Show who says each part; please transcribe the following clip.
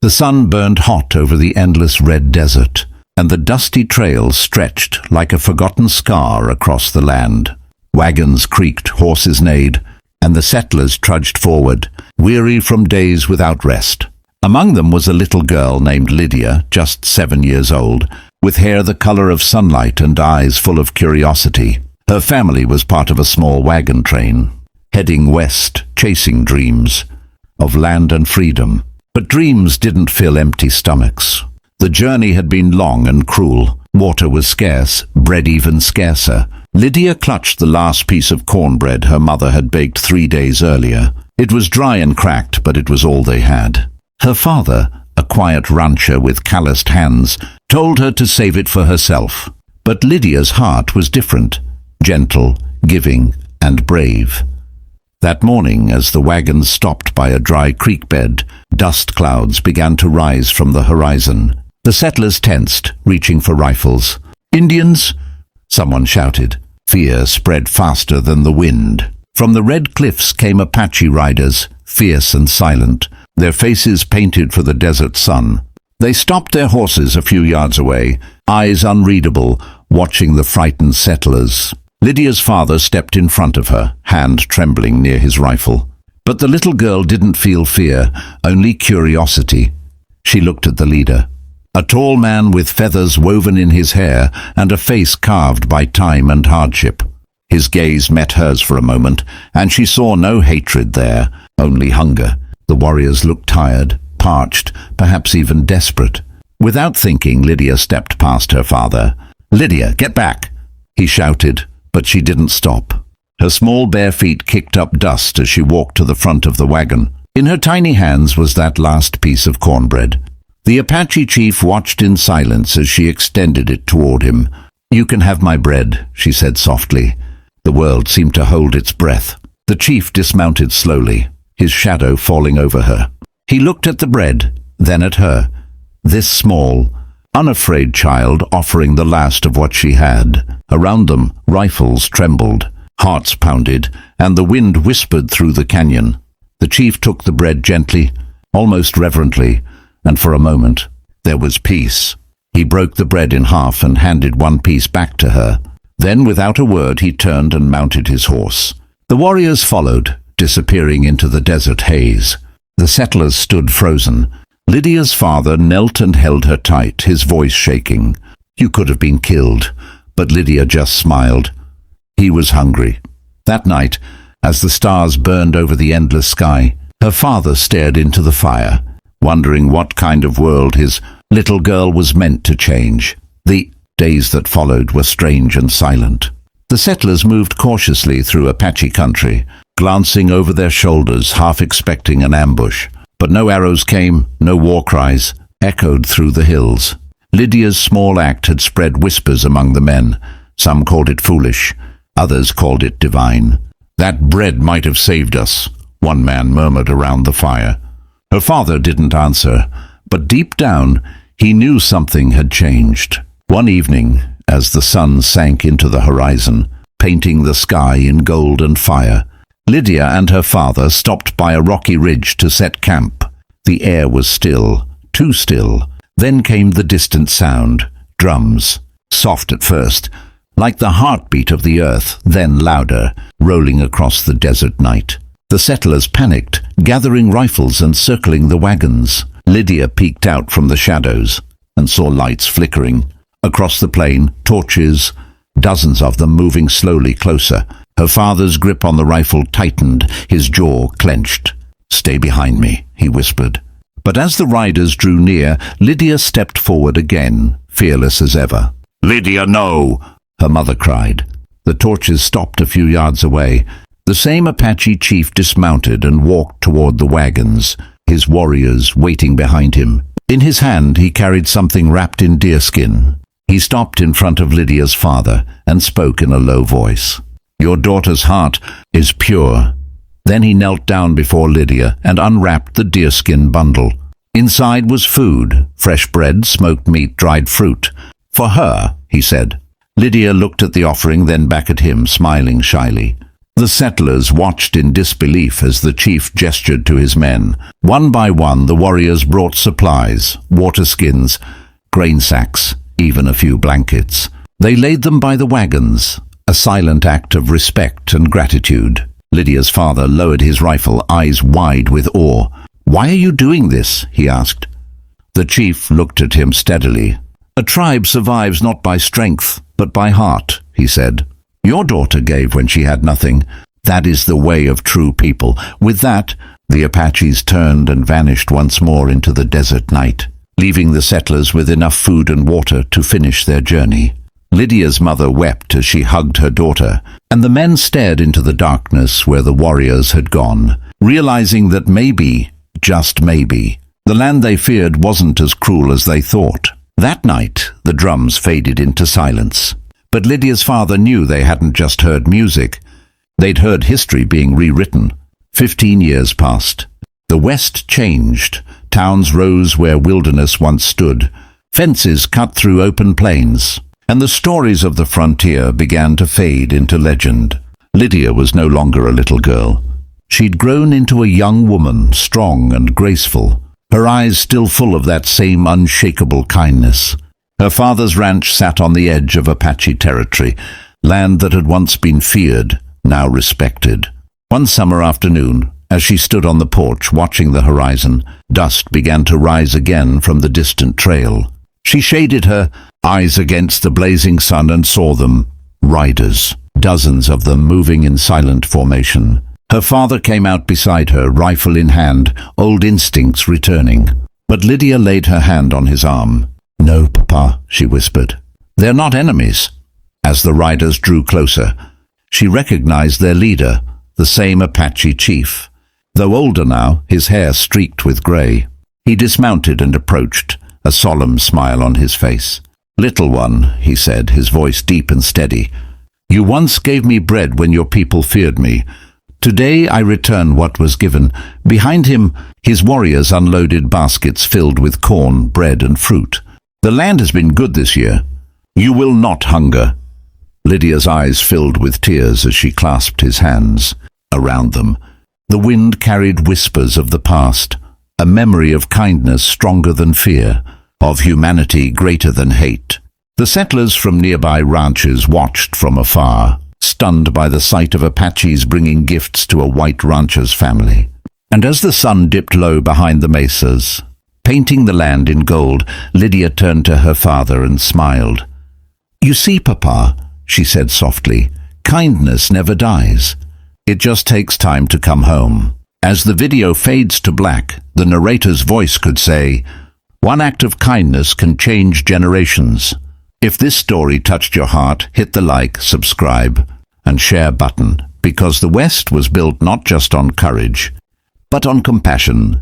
Speaker 1: The sun burned hot over the endless red desert, and the dusty trails stretched like a forgotten scar across the land. Wagons creaked, horses neighed, and the settlers trudged forward, weary from days without rest. Among them was a little girl named Lydia, just 7 years old, with hair the color of sunlight and eyes full of curiosity. Her family was part of a small wagon train, heading west, chasing dreams of land and freedom. But dreams didn't fill empty stomachs. The journey had been long and cruel. Water was scarce, bread even scarcer. Lydia clutched the last piece of cornbread her mother had baked 3 days earlier. It was dry and cracked, but it was all they had. Her father, a quiet rancher with calloused hands, told her to save it for herself. But Lydia's heart was different, gentle, giving, and brave. That morning, as the wagons stopped by a dry creek bed, dust clouds began to rise from the horizon. The settlers tensed, reaching for rifles. "Indians!" someone shouted. Fear spread faster than the wind. From the red cliffs came Apache riders, fierce and silent, their faces painted for the desert sun. They stopped their horses a few yards away, eyes unreadable, watching the frightened settlers. Lydia's father stepped in front of her, hand trembling near his rifle. But the little girl didn't feel fear, only curiosity. She looked at the leader, a tall man with feathers woven in his hair and a face carved by time and hardship. His gaze met hers for a moment, and she saw no hatred there, only hunger. The warriors looked tired, parched, perhaps even desperate. Without thinking, Lydia stepped past her father. "Lydia, get back!" he shouted, but she didn't stop. Her small bare feet kicked up dust as she walked to the front of the wagon. In her tiny hands was that last piece of cornbread. The Apache chief watched in silence as she extended it toward him. "You can have my bread," she said softly. The world seemed to hold its breath. The chief dismounted slowly, his shadow falling over her. He looked at the bread, then at her, this small, unafraid child offering the last of what she had. Around them, rifles trembled, hearts pounded, and the wind whispered through the canyon. The chief took the bread gently, almost reverently, and for a moment there was peace. He broke the bread in half and handed one piece back to her. Then, without a word, he turned and mounted his horse. The warriors followed, disappearing into the desert haze. The settlers stood frozen. Lydia's father knelt and held her tight, his voice shaking. "You could have been killed," but Lydia just smiled. He was hungry. That night, as the stars burned over the endless sky, her father stared into the fire, wondering what kind of world his little girl was meant to change. The days that followed were strange and silent. The settlers moved cautiously through Apache country, glancing over their shoulders, half expecting an ambush. But no arrows came, no war cries, echoed through the hills. Lydia's small act had spread whispers among the men. Some called it foolish, others called it divine. "That bread might have saved us," one man murmured around the fire. Her father didn't answer, but deep down he knew something had changed. One evening, as the sun sank into the horizon, painting the sky in gold and fire, Lydia and her father stopped by a rocky ridge to set camp. The air was still, too still. Then came the distant sound, drums, soft at first, like the heartbeat of the earth, then louder, rolling across the desert night. The settlers panicked, gathering rifles and circling the wagons. Lydia peeked out from the shadows and saw lights flickering. Across the plain, torches, dozens of them moving slowly closer. Her father's grip on the rifle tightened, his jaw clenched. "Stay behind me," he whispered. But as the riders drew near, Lydia stepped forward again, fearless as ever. "Lydia, no!" her mother cried. The torches stopped a few yards away. The same Apache chief dismounted and walked toward the wagons, his warriors waiting behind him. In his hand he carried something wrapped in deerskin. He stopped in front of Lydia's father and spoke in a low voice. "Your daughter's heart is pure." Then he knelt down before Lydia and unwrapped the deerskin bundle. Inside was food, fresh bread, smoked meat, dried fruit. "For her," he said. Lydia looked at the offering, then back at him, smiling shyly. The settlers watched in disbelief as the chief gestured to his men. One by one, the warriors brought supplies, water skins, grain sacks, even a few blankets. They laid them by the wagons, a silent act of respect and gratitude. Lydia's father lowered his rifle, eyes wide with awe. "Why are you doing this?" he asked. The chief looked at him steadily. "A tribe survives not by strength, but by heart," he said. "Your daughter gave when she had nothing. That is the way of true people." With that, the Apaches turned and vanished once more into the desert night, leaving the settlers with enough food and water to finish their journey. Lydia's mother wept as she hugged her daughter, and the men stared into the darkness where the warriors had gone, realizing that maybe, just maybe, the land they feared wasn't as cruel as they thought. That night, the drums faded into silence. But Lydia's father knew they hadn't just heard music. They'd heard history being rewritten. 15 years passed. The West changed. Towns rose where wilderness once stood. Fences cut through open plains. And the stories of the frontier began to fade into legend. Lydia was no longer a little girl. She'd grown into a young woman, strong and graceful, her eyes still full of that same unshakable kindness. Her father's ranch sat on the edge of Apache territory, land that had once been feared, now respected. One summer afternoon, as she stood on the porch watching the horizon, dust began to rise again from the distant trail. She shaded her eyes against the blazing sun and saw them, riders, dozens of them moving in silent formation. Her father came out beside her, rifle in hand, old instincts returning. But Lydia laid her hand on his arm. "No, Papa," she whispered. "They're not enemies." As the riders drew closer, she recognized their leader, the same Apache chief. Though older now, his hair streaked with gray. He dismounted and approached, a solemn smile on his face. "Little one," he said, his voice deep and steady, "you once gave me bread when your people feared me. Today I return what was given." Behind him, his warriors unloaded baskets filled with corn, bread, and fruit. "The land has been good this year. You will not hunger." Lydia's eyes filled with tears as she clasped his hands. Around them, the wind carried whispers of the past, a memory of kindness stronger than fear, of humanity greater than hate. The settlers from nearby ranches watched from afar, stunned by the sight of Apaches bringing gifts to a white rancher's family. And as the sun dipped low behind the mesas, painting the land in gold, Lydia turned to her father and smiled. "You see, Papa," she said softly, "kindness never dies. It just takes time to come home." As the video fades to black, the narrator's voice could say, "One act of kindness can change generations." If this story touched your heart, hit the like, subscribe, and share button, because the West was built not just on courage, but on compassion,